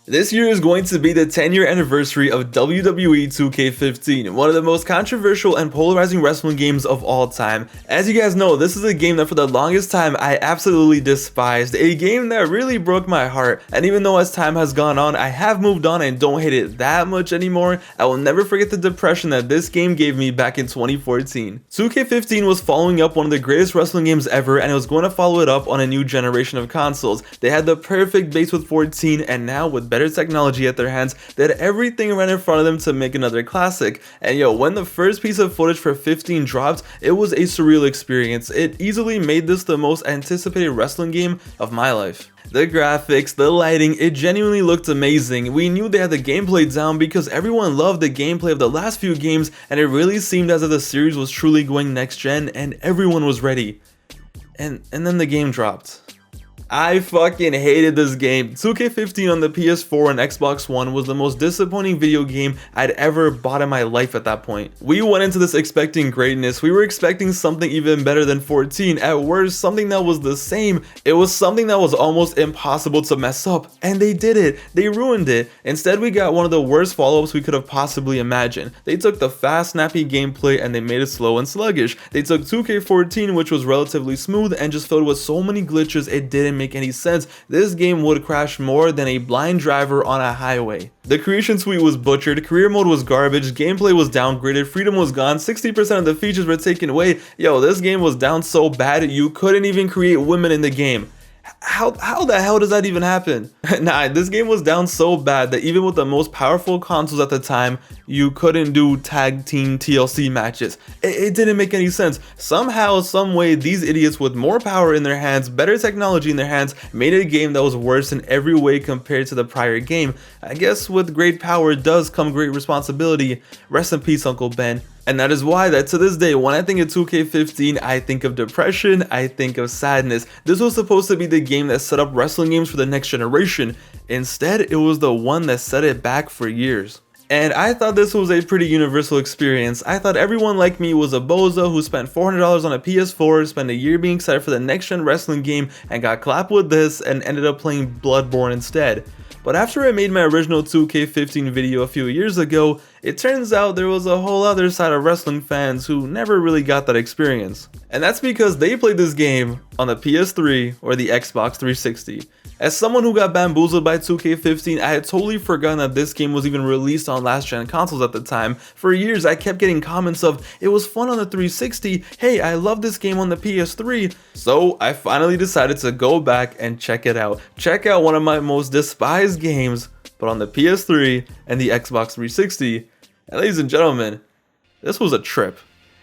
This year is going to be the 10-year anniversary of WWE 2K15, one of the most controversial and polarizing wrestling games of all time. As you guys know, this is a game that for the longest time I absolutely despised, a game that really broke my heart, and even though as time has gone on, I have moved on and don't hate it that much anymore, I will never forget the depression that this game gave me back in 2014. 2K15 was following up one of the greatest wrestling games ever, and it was going to follow it up on a new generation of consoles. They had the perfect base with 14, and now with better technology at their hands, they had everything right in front of them to make another classic. And yo, when the first piece of footage for 15 dropped, it was a surreal experience. It easily made this the most anticipated wrestling game of my life. The graphics, the lighting, it genuinely looked amazing. We knew they had the gameplay down because everyone loved the gameplay of the last few games, and it really seemed as if the series was truly going next gen and everyone was ready. And then the game dropped. I fucking hated this game. 2K15 on the PS4 and Xbox One was the most disappointing video game I'd ever bought in my life at that point. We went into this expecting greatness. We were expecting something even better than 14. At worst, something that was the same. It was something that was almost impossible to mess up. And they did it. They ruined it. Instead, we got one of the worst follow-ups we could have possibly imagined. They took the fast, snappy gameplay and they made it slow and sluggish. They took 2K14, which was relatively smooth and just filled with so many glitches it didn't make any sense. This game would crash more than a blind driver on a highway. The creation suite was butchered, career mode was garbage, gameplay was downgraded, freedom was gone, 60% of the features were taken away. Yo, this game was down so bad you couldn't even create women in the game. How the hell does that even happen? Nah, this game was down so bad that even with the most powerful consoles at the time, you couldn't do tag team TLC matches. It didn't make any sense. Somehow, some way, these idiots with more power in their hands, better technology in their hands, made a game that was worse in every way compared to the prior game. I guess with great power does come great responsibility. Rest in peace, Uncle Ben. And that is why that to this day, when I think of 2K15, I think of depression, I think of sadness. This was supposed to be the game that set up wrestling games for the next generation. Instead, it was the one that set it back for years. And I thought this was a pretty universal experience. I thought everyone like me was a bozo who spent $400 on a PS4, spent a year being excited for the next gen wrestling game, and got clapped with this and ended up playing Bloodborne instead. But after I made my original 2K15 video a few years ago, it turns out there was a whole other side of wrestling fans who never really got that experience. And that's because they played this game on the PS3 or the Xbox 360. As someone who got bamboozled by 2K15, I had totally forgotten that this game was even released on last gen consoles at the time. For years, I kept getting comments of, it was fun on the 360, hey, I love this game on the PS3. So I finally decided to go back and check it out. Check out one of my most despised games, but on the PS3 and the Xbox 360. And ladies and gentlemen, this was a trip.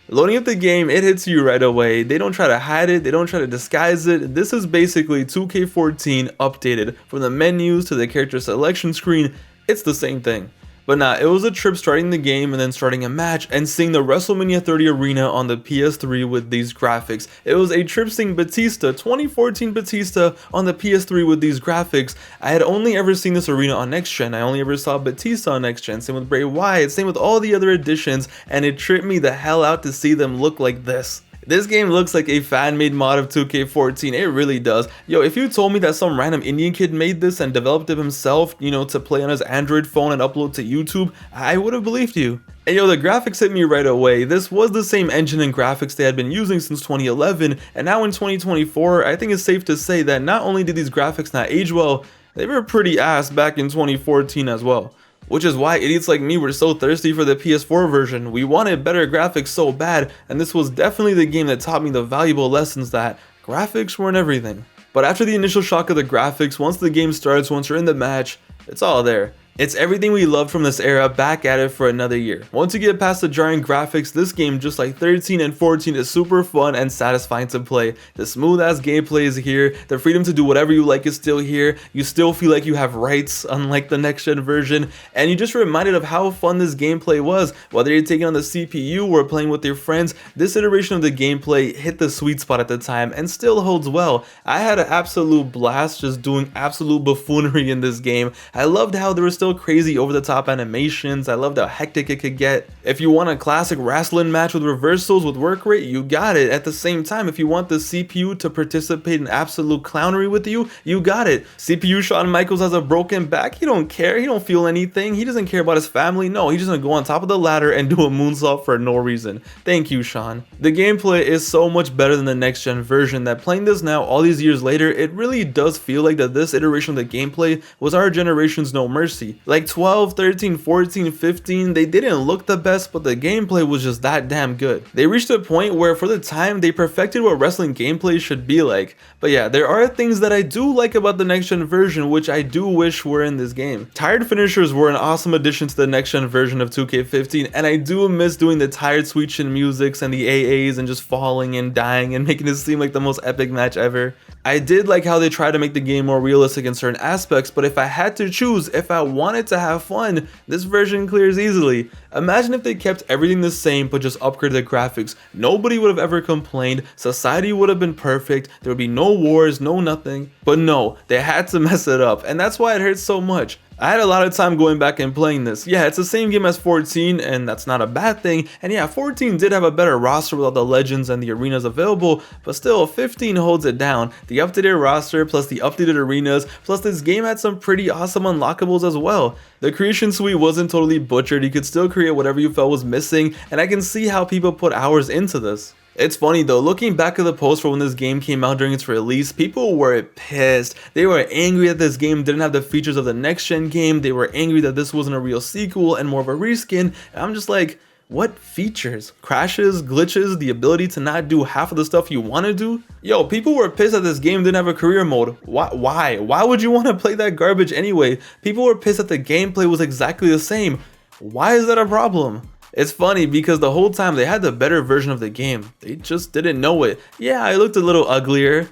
Loading up the game, it hits you right away. They don't try to hide it, they don't try to disguise it. This is basically 2K14 updated. From the menus to the character selection screen, it's the same thing. But nah, it was a trip starting the game and then starting a match and seeing the Wrestlemania 30 arena on the PS3 with these graphics. It was a trip seeing Batista, 2014 Batista on the PS3 with these graphics. I had only ever seen this arena on next gen. I only ever saw Batista on next gen. Same with Bray Wyatt, same with all the other additions, and it tripped me the hell out to see them look like this. This game looks like a fan-made mod of 2K14, it really does. Yo, if you told me that some random Indian kid made this and developed it himself, you know, to play on his Android phone and upload to YouTube, I would have believed you. And yo, the graphics hit me right away. This was the same engine and graphics they had been using since 2011, and now in 2024, I think it's safe to say that not only did these graphics not age well, they were pretty ass back in 2014 as well. Which is why idiots like me were so thirsty for the PS4 version. We wanted better graphics so bad, and this was definitely the game that taught me the valuable lessons that graphics weren't everything. But after the initial shock of the graphics, once the game starts, once you're in the match, it's all there. It's everything we loved from this era back at it for another year. Once you get past the jarring graphics, this game, just like 13 and 14, is super fun and satisfying to play. The smooth ass gameplay is here, the freedom to do whatever you like is still here, you still feel like you have rights unlike the next gen version, and you just reminded of how fun this gameplay was. Whether you're taking on the CPU or playing with your friends, this iteration of the gameplay hit the sweet spot at the time and still holds well. I had an absolute blast just doing absolute buffoonery in this game. I loved how there was still still crazy over the top animations. I loved how hectic it could get. If you want a classic wrestling match with reversals with work rate, you got it. At the same time, if you want the CPU to participate in absolute clownery with you, you got it. CPU Shawn Michaels has a broken back. He don't care. He don't feel anything. He doesn't care about his family. No, he's just gonna go on top of the ladder and do a moonsault for no reason. Thank you, Shawn. The gameplay is so much better than the next gen version that playing this now all these years later, it really does feel like that this iteration of the gameplay was our generation's No Mercy. Like 12, 13, 14, 15, they didn't look the best, but the gameplay was just that damn good. They reached a point where for the time they perfected what wrestling gameplay should be like. But yeah, there are things that I do like about the next gen version which I do wish were in this game. Tired finishers were an awesome addition to the next gen version of 2K15, and I do miss doing the tired sweet chin musics and the AAs and just falling and dying and making it seem like the most epic match ever. I did like how they tried to make the game more realistic in certain aspects, but if I had to choose, if I wanted to have fun, this version clears easily. Imagine if they kept everything the same but just upgraded the graphics. Nobody would have ever complained, society would have been perfect, there would be no wars, no nothing. But no, they had to mess it up, and that's why it hurts so much. I had a lot of time going back and playing this. Yeah, it's the same game as 14, and that's not a bad thing. And yeah, 14 did have a better roster with all the legends and the arenas available, but still, 15 holds it down. The updated roster, plus the updated arenas, plus this game had some pretty awesome unlockables as well. The creation suite wasn't totally butchered, you could still create whatever you felt was missing, and I can see how people put hours into this. It's funny though, looking back at the post for when this game came out during its release, people were pissed. They were angry that this game didn't have the features of the next gen game. They were angry that this wasn't a real sequel and more of a reskin. And I'm just like, what features? Crashes, glitches, the ability to not do half of the stuff you want to do? Yo, people were pissed that this game didn't have a career mode. Why? Why would you want to play that garbage anyway? People were pissed that the gameplay was exactly the same. Why is that a problem? It's funny because the whole time they had the better version of the game. They just didn't know it. Yeah, it looked a little uglier.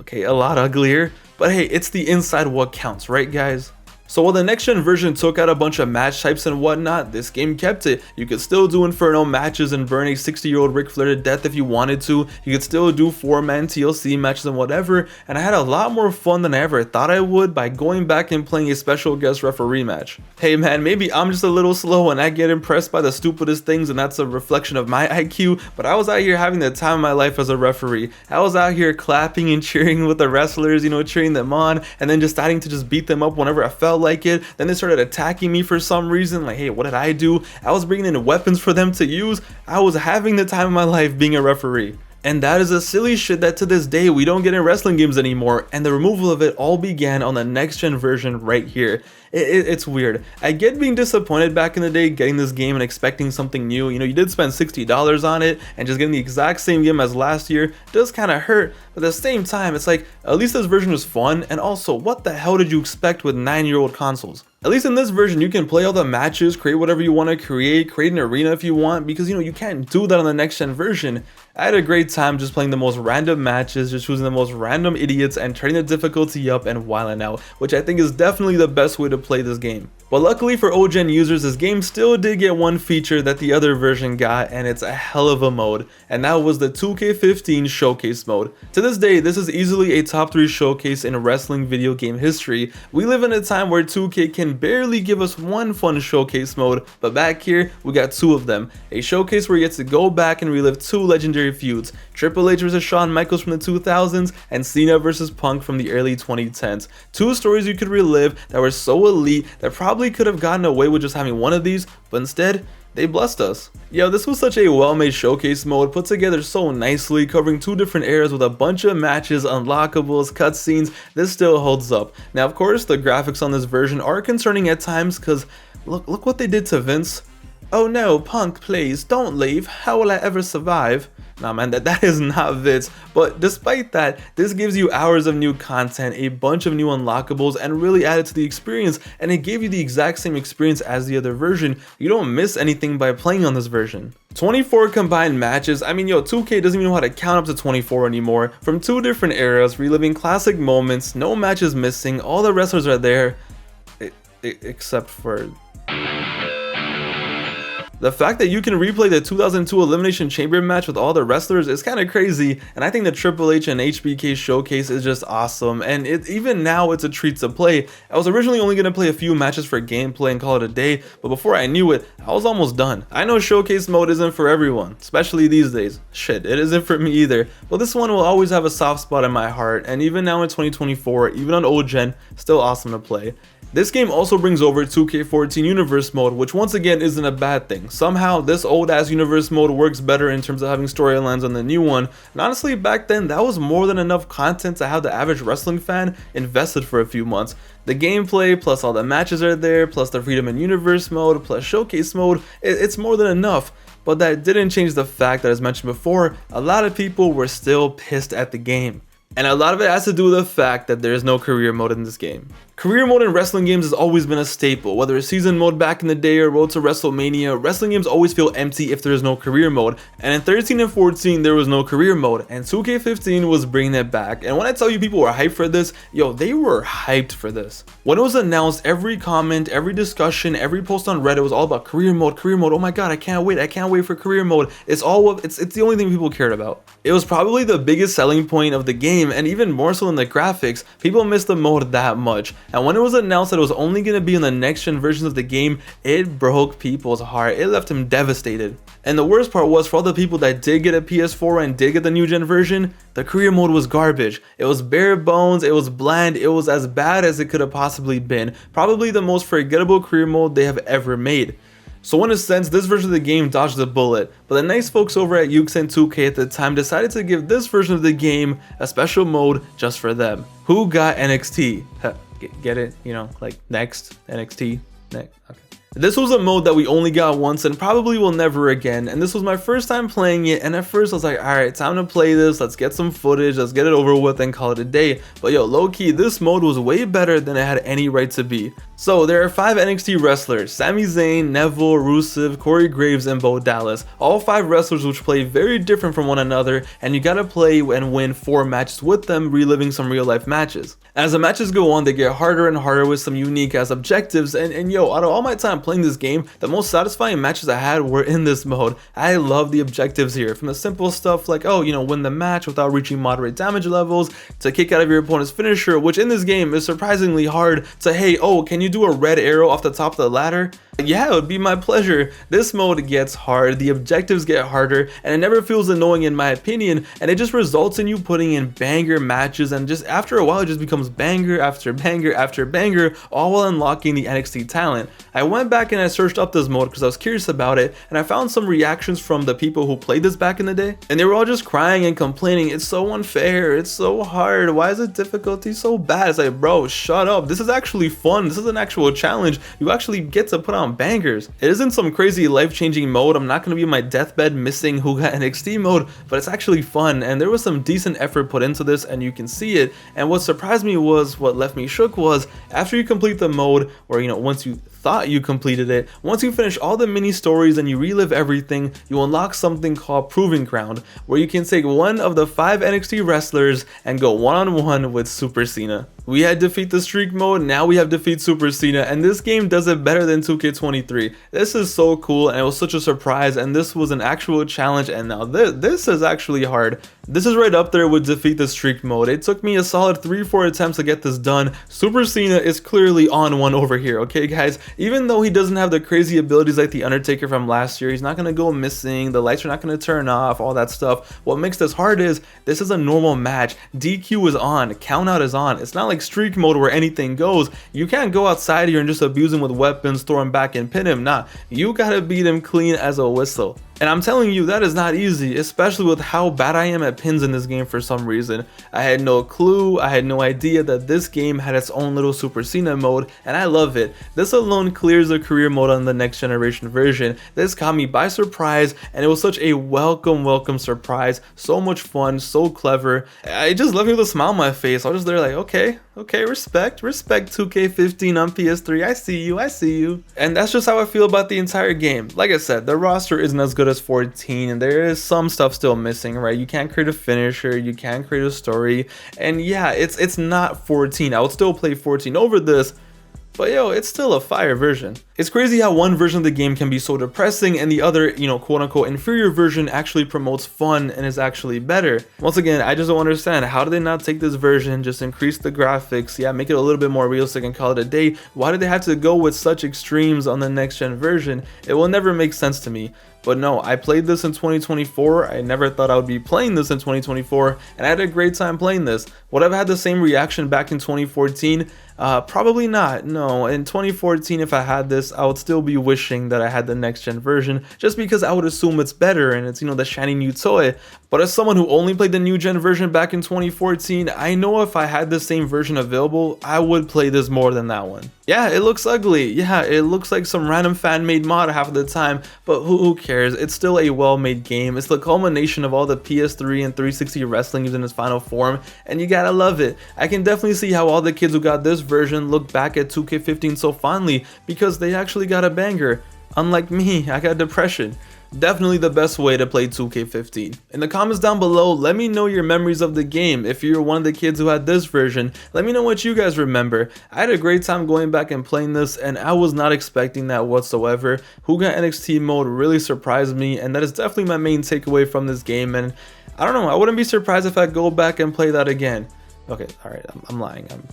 Okay, a lot uglier. But hey, it's the inside what counts, right guys? So while the next gen version took out a bunch of match types and whatnot, this game kept it. You could still do Inferno matches and burn a 60-year-old Ric Flair to death if you wanted to. You could still do 4-man TLC matches and whatever, and I had a lot more fun than I ever thought I would by going back and playing a special guest referee match. Hey man, maybe I'm just a little slow and I get impressed by the stupidest things and that's a reflection of my IQ, but I was out here having the time of my life as a referee. I was out here clapping and cheering with the wrestlers, you know, cheering them on, and then just deciding to just beat them up whenever I felt like it. Then they started attacking me for some reason, like, hey, what did I do? I was bringing in weapons for them to use. I was having the time of my life being a referee. And that is a silly shit that to this day we don't get in wrestling games anymore, and the removal of it all began on the next gen version right here. It's weird. I get being disappointed back in the day getting this game and expecting something new. You know, you did spend $60 on it, and just getting the exact same game as last year does kind of hurt, but at the same time it's like, at least this version was fun, and also what the hell did you expect with 9-year-old consoles? At least in this version, you can play all the matches, create whatever you want to create an arena if you want, because you know, you can't do that on the next gen version. I had a great time just playing the most random matches, just choosing the most random idiots and turning the difficulty up and wilding out, which I think is definitely the best way to play this game. But luckily for old gen users, this game still did get one feature that the other version got, and it's a hell of a mode, and that was the 2K15 Showcase mode. To this day, this is easily a top 3 showcase in wrestling video game history. We live in a time where 2K can barely give us one fun showcase mode, but back here, we got 2 of them. A showcase where you get to go back and relive 2 legendary feuds, Triple H vs Shawn Michaels from the 2000s, and Cena vs Punk from the early 2010s. 2 stories you could relive that were so elite that probably could have gotten away with just having one of these, but instead, they blessed us. Yo, this was such a well-made showcase mode, put together so nicely, covering 2 different eras with a bunch of matches, unlockables, cutscenes. This still holds up. Now, of course, the graphics on this version are concerning at times, because look what they did to Vince. Oh no, Punk, please, don't leave. How will I ever survive? Nah man, that is not Vince. But despite that, this gives you hours of new content, a bunch of new unlockables, and really added to the experience, and it gave you the exact same experience as the other version. You don't miss anything by playing on this version. 24 combined matches. I mean, yo, 2K doesn't even know how to count up to 24 anymore. From 2 different eras, reliving classic moments, no matches missing, all the wrestlers are there, except for... The fact that you can replay the 2002 Elimination Chamber match with all the wrestlers is kind of crazy, and I think the Triple H and HBK showcase is just awesome, and even now it's a treat to play. I was originally only going to play a few matches for gameplay and call it a day, but before I knew it, I was almost done. I know showcase mode isn't for everyone, especially these days. Shit, it isn't for me either, but this one will always have a soft spot in my heart, and even now in 2024, even on old gen, still awesome to play. This game also brings over 2K14 Universe Mode, which once again isn't a bad thing. Somehow, this old ass Universe Mode works better in terms of having storylines than the new one, and honestly back then that was more than enough content to have the average wrestling fan invested for a few months. The gameplay, plus all the matches are there, plus the Freedom in Universe Mode, plus Showcase Mode, it's more than enough. But that didn't change the fact that, as mentioned before, a lot of people were still pissed at the game. And a lot of it has to do with the fact that there is no career mode in this game. Career mode in wrestling games has always been a staple. Whether it's season mode back in the day or Road to Wrestlemania, wrestling games always feel empty if there is no career mode. And in 13 and 14 there was no career mode, and 2K15 was bringing it back. And when I tell you people were hyped for this, yo, they were hyped for this. When it was announced, every comment, every discussion, every post on Reddit was all about career mode, career mode. Oh my god, I can't wait for career mode. It's the only thing people cared about. It was probably the biggest selling point of the game, and even more so than the graphics. People missed the mode that much. And when it was announced that it was only going to be in the next gen versions of the game, it broke people's heart. It left them devastated. And the worst part was, for all the people that did get a PS4 and did get the new gen version, the career mode was garbage. It was bare bones, it was bland, it was as bad as it could have possibly been. Probably the most forgettable career mode they have ever made. So in a sense, this version of the game dodged the bullet, but the nice folks over at Ukes and 2K at the time decided to give this version of the game a special mode just for them. Who got NXT? Get it? You know, like next, NXT, next, okay. This was a mode that we only got once and probably will never again, and this was my first time playing it, and at first I was like, alright, time to play this, let's get some footage, let's get it over with and call it a day. But yo, low-key, this mode was way better than it had any right to be. So there are 5 NXT wrestlers: Sami Zayn, Neville, Rusev, Corey Graves, and Bo Dallas. All 5 wrestlers which play very different from one another, and you gotta play and win 4 matches with them, reliving some real life matches. As the matches go on, they get harder and harder with some unique ass objectives, and yo, out of all my time playing this game, the most satisfying matches I had were in this mode. I love the objectives here, from the simple stuff like, oh, you know, win the match without reaching moderate damage levels, to kick out of your opponent's finisher, which in this game is surprisingly hard, to hey, oh, can you do a red arrow off the top of the ladder? Yeah, it would be my pleasure. This mode gets hard, the objectives get harder, and it never feels annoying in my opinion, and it just results in you putting in banger matches, and just after a while it just becomes banger after banger after banger, all while unlocking the NXT talent. I went back and I searched up this mode because I was curious about it, and I found some reactions from the people who played this back in the day, and they were all just crying and complaining, it's so unfair, it's so hard, why is the difficulty so bad? It's like, bro, shut up, this is actually fun, this is an actual challenge, you actually get to put on bangers. It isn't some crazy life-changing mode, I'm not going to be in my deathbed missing who got NXT mode, but it's actually fun, and there was some decent effort put into this, and you can see it. And what surprised me was, what left me shook was, after you complete the mode, or you know, once you thought you completed it, once you finish all the mini stories and you relive everything, you unlock something called Proving Ground, where you can take one of the 5 NXT wrestlers and go one-on-one with Super Cena. We had Defeat the Streak mode, now we have Defeat Super Cena, and this game does it better than 2K23. This is so cool, and it was such a surprise, and this was an actual challenge, and now this is actually hard. This is right up there with Defeat the Streak mode. It took me a solid 3-4 attempts to get this done. Super Cena is clearly on one over here, okay guys? Even though he doesn't have the crazy abilities like The Undertaker from last year, he's not going to go missing, the lights are not going to turn off, all that stuff. What makes this hard is, this is a normal match. DQ is on, count out is on. It's not like streak mode where anything goes. You can't go outside here and just abuse him with weapons, throw him back and pin him. Nah, you gotta beat him clean as a whistle. And I'm telling you, that is not easy, especially with how bad I am at pins in this game for some reason. I had no clue, I had no idea that this game had its own little Super Cena mode, and I love it. This alone clears the career mode on the next generation version. This caught me by surprise, and it was such a welcome surprise. So much fun, so clever. It just left me with a smile on my face. I was just there like, okay, respect 2K15 on PS3, I see you. And that's just how I feel about the entire game. Like I said, the roster isn't as good as 14, and there is some stuff still missing, right? You can't create a finisher, you can't create a story, and yeah, it's not 14. I would still play 14 over this, But yo, it's still a fire version. It's crazy how one version of the game can be so depressing and the other, quote unquote inferior version actually promotes fun and is actually better. Once again, I just don't understand, how did they not take this version, just increase the graphics, yeah, make it a little bit more realistic and call it a day? Why did they have to go with such extremes on the next gen version? It will never make sense to me. But no, I played this in 2024. I never thought I would be playing this in 2024, and I had a great time playing this. Would I have had the same reaction back in 2014? Probably not. No, in 2014, if I had this, I would still be wishing that I had the next gen version, just because I would assume it's better and it's, the shiny new toy. But as someone who only played the new gen version back in 2014, I know if I had the same version available, I would play this more than that one. Yeah, it looks ugly. Yeah, it looks like some random fan-made mod half of the time, but who cares? It's still a well-made game. It's the culmination of all the PS3 and 360 wrestling games in its final form, and you gotta love it. I can definitely see how all the kids who got this version look back at 2K15 so fondly, because they actually got a banger. Unlike me, I got depression. Definitely the best way to play 2K15. In the comments down below, let me know your memories of the game. If you're one of the kids who had this version, let me know what you guys remember. I had a great time going back and playing this, and I was not expecting that whatsoever. Who Got NXT mode really surprised me, and that is definitely my main takeaway from this game. And I don't know, I wouldn't be surprised if I go back and play that again. Okay, alright, I'm lying. I'm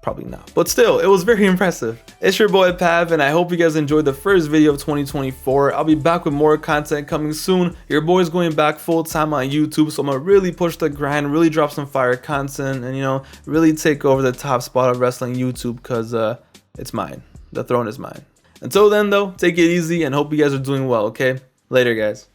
probably not, but still, it was very impressive. It's your boy Pav, and I hope you guys enjoyed the first video of 2024. I'll be back with more content coming soon. Your boy's going back full time on YouTube, so I'm gonna really push the grind, really drop some fire content, and really take over the top spot of wrestling YouTube, because it's mine. The throne is mine. Until then though, take it easy and hope you guys are doing well, okay? Later guys.